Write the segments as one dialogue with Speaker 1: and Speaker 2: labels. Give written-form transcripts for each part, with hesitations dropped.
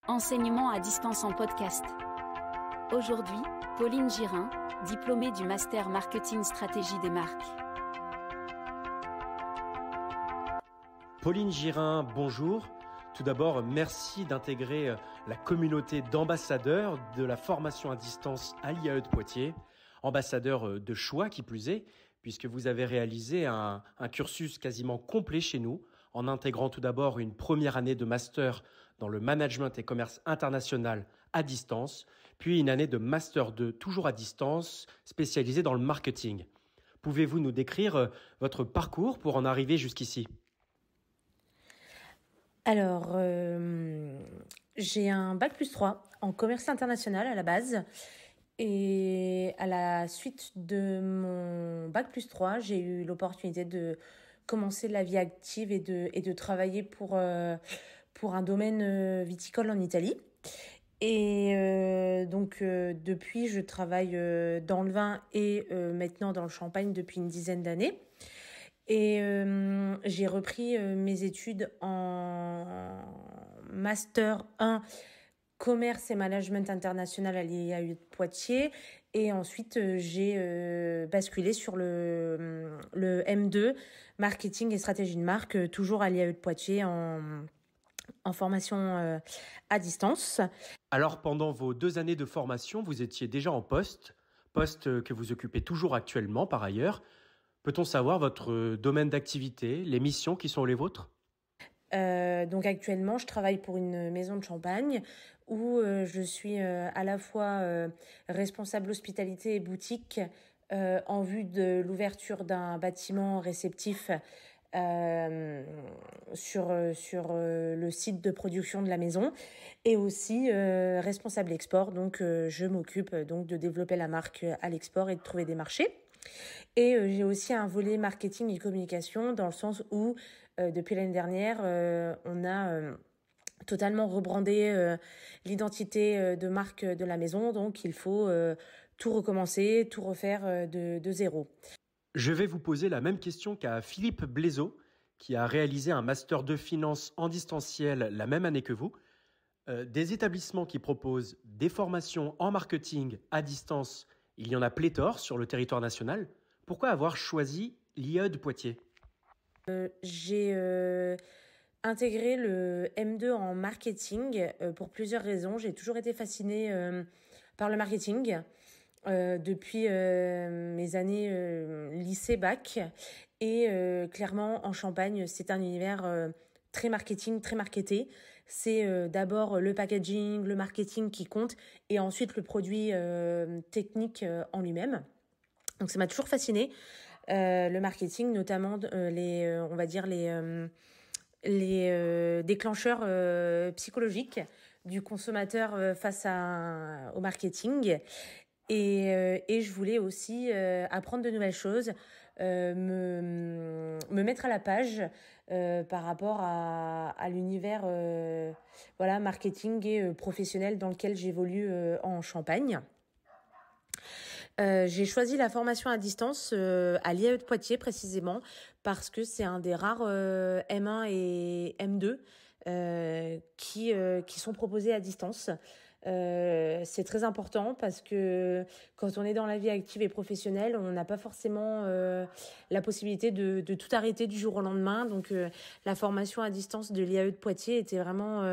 Speaker 1: Enseignement à distance en podcast. Aujourd'hui, Pauline Girin, diplômée du Master Marketing Stratégie des marques.
Speaker 2: Pauline Girin, bonjour. Tout d'abord, merci d'intégrer la communauté d'ambassadeurs de la formation à distance à l'IAE de Poitiers. Ambassadeur de choix qui plus est, puisque vous avez réalisé un cursus quasiment complet chez nous, en intégrant tout d'abord une première année de master dans le management et commerce international à distance, puis une année de master 2 toujours à distance, spécialisée dans le marketing. Pouvez-vous nous décrire votre parcours pour en arriver jusqu'ici ?
Speaker 3: Alors, j'ai un bac+3 en commerce international à la base. Et à la suite de mon bac+3, j'ai eu l'opportunité de commencer la vie active et de travailler pour un domaine viticole en Italie. Et donc depuis, je travaille dans le vin et maintenant dans le champagne depuis une dizaine d'années. Et j'ai repris mes études en Master 1 Commerce et Management International à l'IAE de Poitiers. Et ensuite, j'ai basculé sur le M2 Marketing et Stratégie de marque, toujours à l'IAE de Poitiers en formation à distance.
Speaker 2: Alors, pendant vos 2 années de formation, vous étiez déjà en poste que vous occupez toujours actuellement par ailleurs. Peut-on savoir votre domaine d'activité, les missions qui sont les vôtres ?
Speaker 3: Donc actuellement, je travaille pour une maison de champagne où je suis à la fois responsable hospitalité et boutique en vue de l'ouverture d'un bâtiment réceptif sur le site de production de la maison, et aussi responsable export. Donc je m'occupe donc de développer la marque à l'export et de trouver des marchés. Et j'ai aussi un volet marketing et communication dans le sens où depuis l'année dernière, on a totalement rebrandé l'identité de marque de la maison. Donc il faut tout recommencer, tout refaire de zéro.
Speaker 2: Je vais vous poser la même question qu'à Philippe Blaiseau, qui a réalisé un master de finance en distanciel la même année que vous. Des établissements qui proposent des formations en marketing à distance, il y en a pléthore sur le territoire national. Pourquoi avoir choisi l'IAE de Poitiers ?
Speaker 3: J'ai intégré le M2 en marketing pour plusieurs raisons. J'ai toujours été fascinée par le marketing depuis mes années lycée-bac. Et clairement, en Champagne, c'est un univers très marketing, très marketé. C'est d'abord le packaging, le marketing qui compte, et ensuite le produit technique en lui-même. Donc ça m'a toujours fasciné, le marketing, notamment on va dire les déclencheurs psychologiques du consommateur face au marketing. Et je voulais aussi apprendre de nouvelles choses, me mettre à la page par rapport à l'univers marketing et professionnel dans lequel j'évolue en Champagne. J'ai choisi la formation à distance à l'IAE de Poitiers précisément parce que c'est un des rares M1 et M2 qui sont proposés à distance. C'est très important parce que quand on est dans la vie active et professionnelle, on n'a pas forcément la possibilité de tout arrêter du jour au lendemain. Donc la formation à distance de l'IAE de Poitiers était vraiment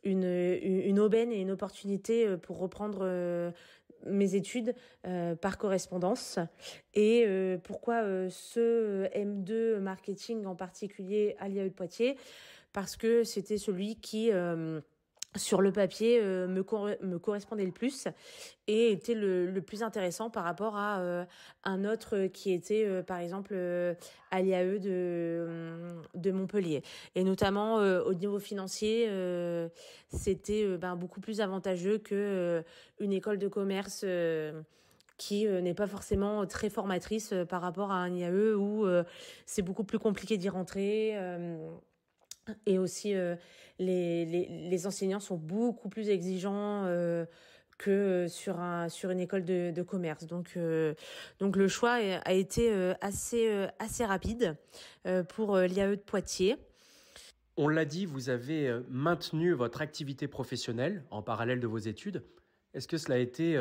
Speaker 3: une aubaine et une opportunité pour reprendre mes études par correspondance. Et pourquoi ce M2 marketing en particulier à l'IAE de Poitiers ? Parce que c'était celui qui sur le papier me correspondait le plus et était le plus intéressant par rapport à un autre qui était par exemple à l'IAE de Montpellier, et notamment au niveau financier c'était beaucoup plus avantageux que une école de commerce qui n'est pas forcément très formatrice par rapport à un IAE où c'est beaucoup plus compliqué d'y rentrer. Et aussi, les enseignants sont beaucoup plus exigeants que sur une école de commerce. Donc le choix a été assez rapide pour l'IAE de Poitiers.
Speaker 2: On l'a dit, vous avez maintenu votre activité professionnelle en parallèle de vos études. Est-ce que cela a été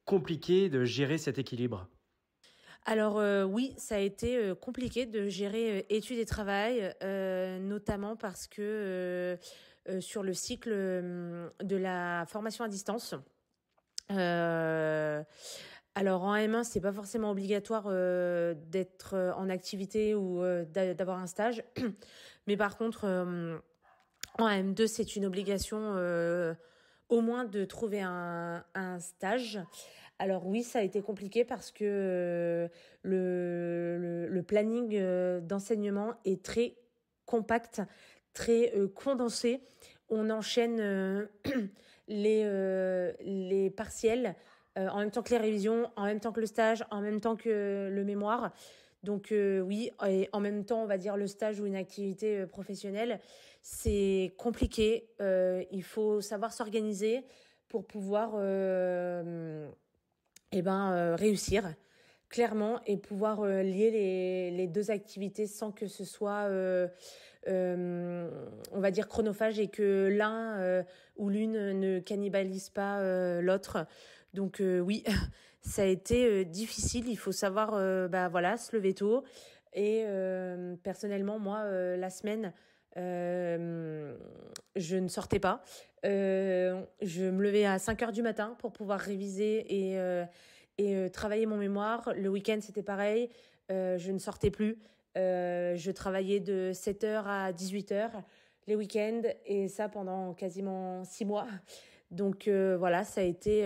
Speaker 2: compliqué de gérer cet équilibre?
Speaker 3: Alors oui, ça a été compliqué de gérer études et travail, notamment parce que sur le cycle de la formation à distance, euh, alors en M1, c'est pas forcément obligatoire d'être en activité ou d'avoir un stage, mais par contre en M2, c'est une obligation au moins de trouver un stage. Alors oui, ça a été compliqué parce que le planning d'enseignement est très compact, très condensé. On enchaîne les partiels en même temps que les révisions, en même temps que le stage, en même temps que le mémoire. Donc oui, et en même temps, on va dire le stage ou une activité professionnelle, c'est compliqué. Il faut savoir s'organiser pour pouvoir réussir clairement et pouvoir lier les deux activités sans que ce soit, on va dire, chronophage et que l'un ou l'une ne cannibalise pas l'autre. Donc oui, ça a été difficile. Il faut savoir se lever tôt. Et personnellement, moi, la semaine, je ne sortais pas. Je me levais à 5 heures du matin pour pouvoir réviser et travailler mon mémoire. Le week-end, c'était pareil. Je ne sortais plus. Je travaillais de 7 heures à 18 heures les week-ends et ça pendant quasiment 6 mois. Donc voilà, ça a été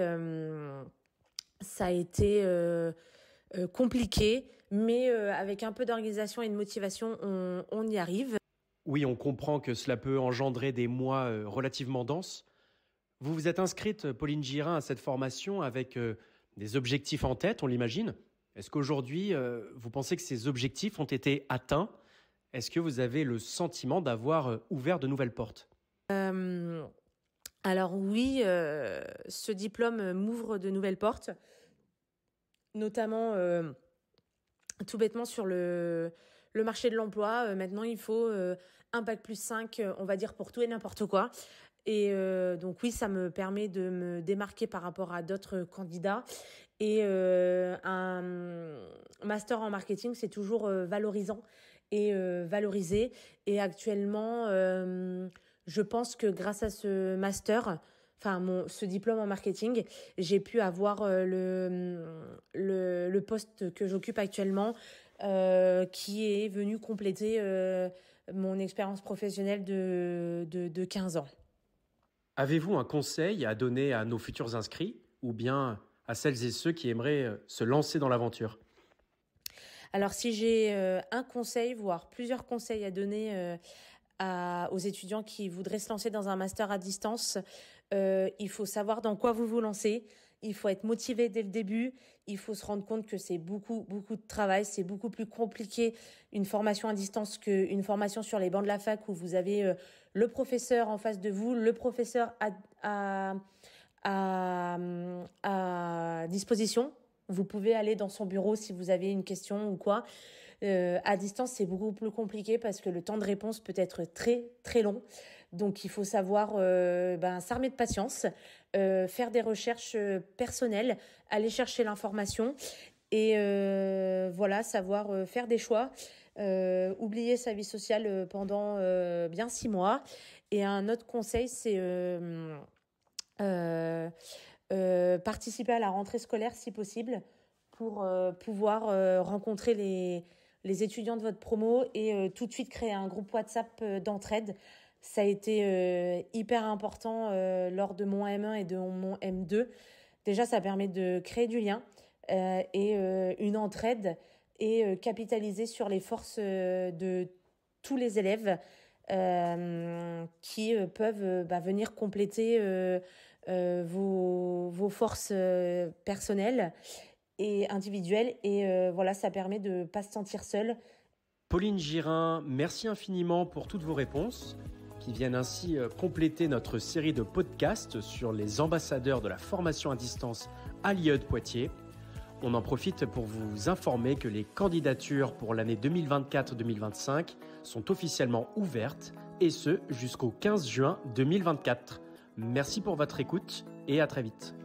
Speaker 3: compliqué, mais avec un peu d'organisation et de motivation, on y arrive.
Speaker 2: Oui, on comprend que cela peut engendrer des mois relativement denses. Vous vous êtes inscrite, Pauline Girin, à cette formation avec des objectifs en tête, on l'imagine. Est-ce qu'aujourd'hui, vous pensez que ces objectifs ont été atteints? Est-ce que vous avez le sentiment d'avoir ouvert de nouvelles portes?
Speaker 3: Alors oui, ce diplôme m'ouvre de nouvelles portes, notamment tout bêtement sur le marché de l'emploi. Maintenant, il faut un bac+5, on va dire, pour tout et n'importe quoi. Et donc oui, ça me permet de me démarquer par rapport à d'autres candidats. Et un master en marketing, c'est toujours valorisant et valorisé. Et actuellement, je pense que grâce à ce master, ce diplôme en marketing, j'ai pu avoir le poste que j'occupe actuellement, qui est venu compléter mon expérience professionnelle de 15 ans.
Speaker 2: Avez-vous un conseil à donner à nos futurs inscrits ou bien à celles et ceux qui aimeraient se lancer dans l'aventure?
Speaker 3: Alors si j'ai un conseil, voire plusieurs conseils à donner aux étudiants qui voudraient se lancer dans un master à distance, il faut savoir dans quoi vous vous lancez. Il faut être motivé dès le début. Il faut se rendre compte que c'est beaucoup, beaucoup de travail. C'est beaucoup plus compliqué une formation à distance qu'une formation sur les bancs de la fac où vous avez le professeur en face de vous, le professeur à disposition. Vous pouvez aller dans son bureau si vous avez une question ou quoi. À distance, c'est beaucoup plus compliqué parce que le temps de réponse peut être très, très long. Donc, il faut savoir s'armer de patience, faire des recherches personnelles, aller chercher l'information et savoir faire des choix, oublier sa vie sociale pendant bien 6 mois. Et un autre conseil, c'est participer à la rentrée scolaire si possible pour pouvoir rencontrer les étudiants de votre promo et tout de suite créer un groupe WhatsApp d'entraide. Ça a été hyper important lors de mon M1 et de mon M2. Déjà, ça permet de créer du lien et une entraide et capitaliser sur les forces de tous les élèves qui peuvent venir compléter vos forces personnelles et individuelles. Et ça permet de ne pas se sentir seul.
Speaker 2: Pauline Girin, merci infiniment pour toutes vos réponses qui viennent ainsi compléter notre série de podcasts sur les ambassadeurs de la formation à distance à l'IAE de Poitiers. On en profite pour vous informer que les candidatures pour l'année 2024-2025 sont officiellement ouvertes et ce jusqu'au 15 juin 2024. Merci pour votre écoute et à très vite.